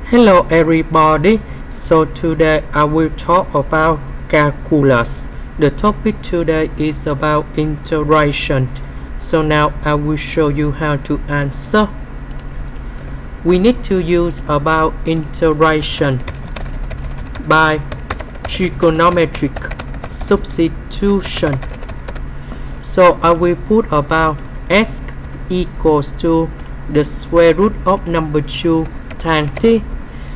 Hello everybody, so today I will talk about calculus. The topic today is about integration. So now I will show you how to answer. We need to use about integration by trigonometric substitution. So I will put about x equals to the square root of number 2 times t.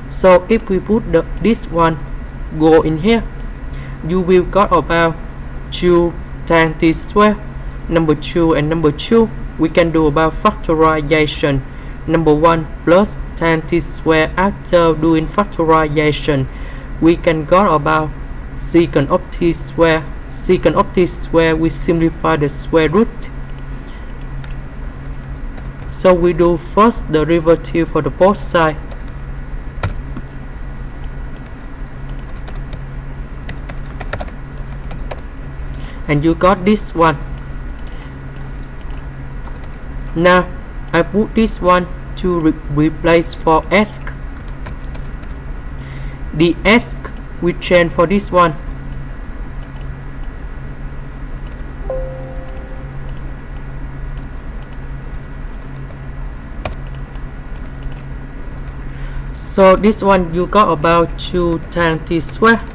So if we put this one go in here, you will got about 2 times t square, number 2 and number 2. We can do about factorization. Number 1 plus tan t square. After doing factorization, we can got about secant of t square. Secant of t square, we simplify the square root. So we do first derivative for the both sides. And you got this one. Now I put this one to replace for s. The s we change for this one. So this one you got about 2 times t square.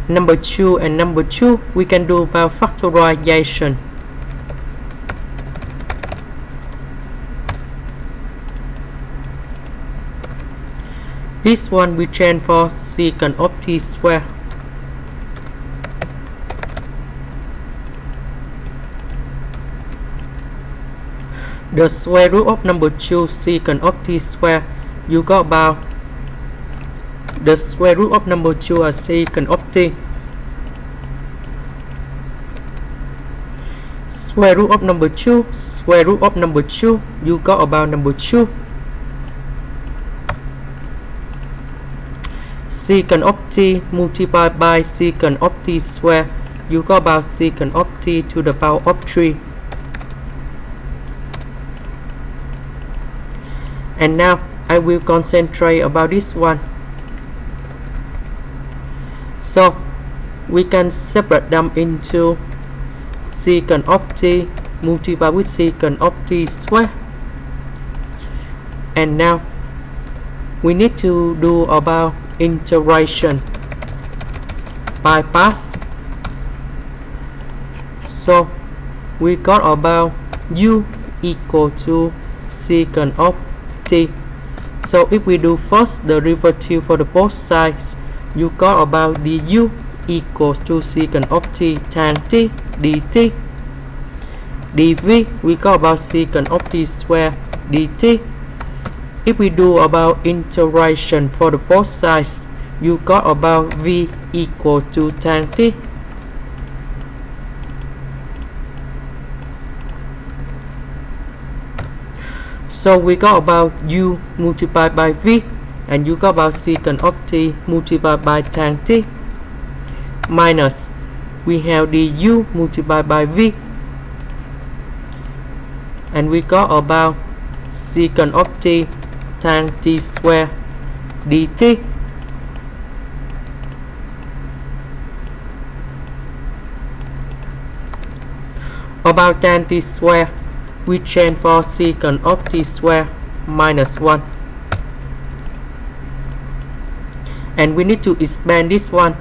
Number 2 and number 2, we can do about factorization. This one we change for secant of t square. The square root of number 2 secant of t square, you got about the square root of number 2 is secant of t. Square root of number 2, square root of number 2, you got about number 2. Secant of t multiplied by secant of t square, you got about secant of t to the power of 3. And now I will concentrate about this one. So we can separate them into secant of t multiplied with secant of t square. And now we need to do about integration by parts. So we got about u equal to secant of t. So if we do first derivative for the both sides, you got about du equals to secant of t tan t dt. dv we got about secant of t square dt. If we do about integration for the both sides, you got about v equal to tan t. So we got about u multiplied by v, and you got about secant of t multiplied by tan t, minus we have du multiplied by v, and we got about secant of t tan t square dt. About tan t square, we change for secant of t square minus 1. And we need to expand this one.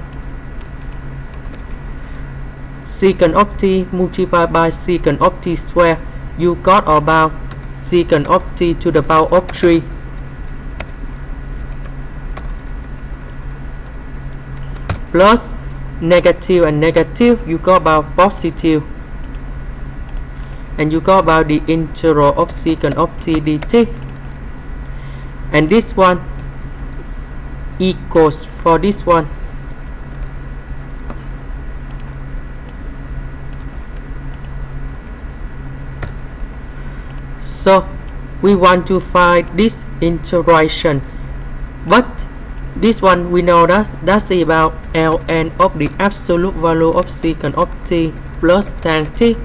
Secant of t multiplied by secant of t square, you got about secant of t to the power of 3. Plus negative and negative, you got about positive. And you got about the integral of secant of t dt. And this one equals for this one. So we want to find this integration, but this one we know that's about ln of the absolute value of secant of t plus tan t.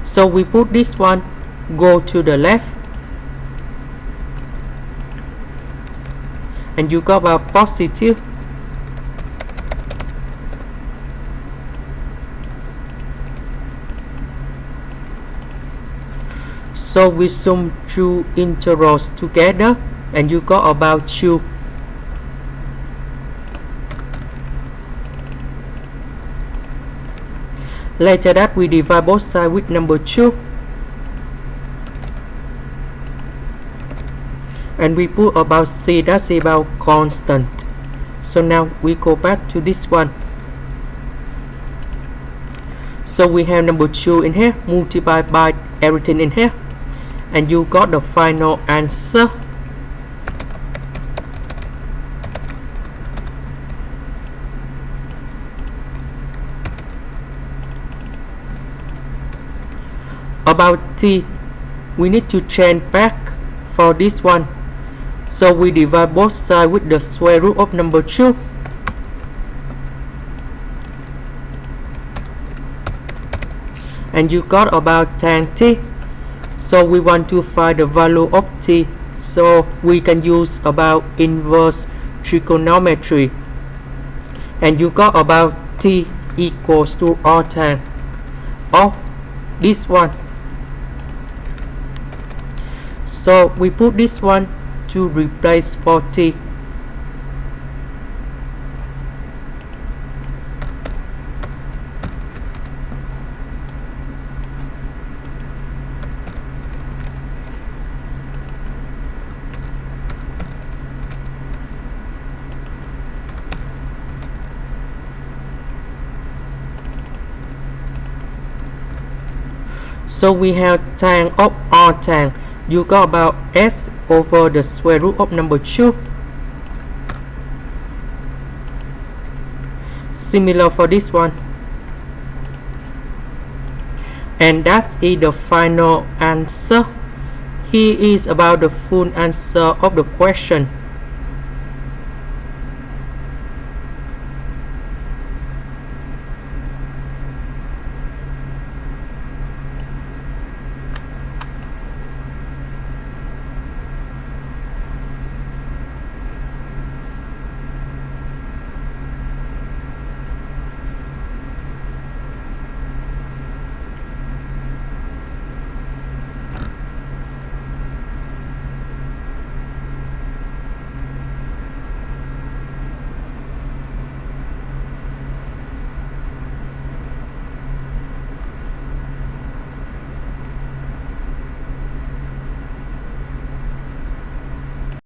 So we put this one go to the left, and you got about positive. So we sum two integrals together, and you got about 2. Later that we divide both sides with number 2, and we put about c, that's about constant. So now we go back to this one. So we have number 2 in here, multiplied by everything in here, and you got the final answer. About t, we need to change back for this one. So we divide both sides with the square root of number 2. And you got about tan t. So we want to find the value of t. So we can use about inverse trigonometry. And you got about t equals to r tan of this one. So we put this one to replace for t. So we have tan of r tan. You got about s over the square root of number 2. Similar for this one. And that is the final answer. Here is about the full answer of the question.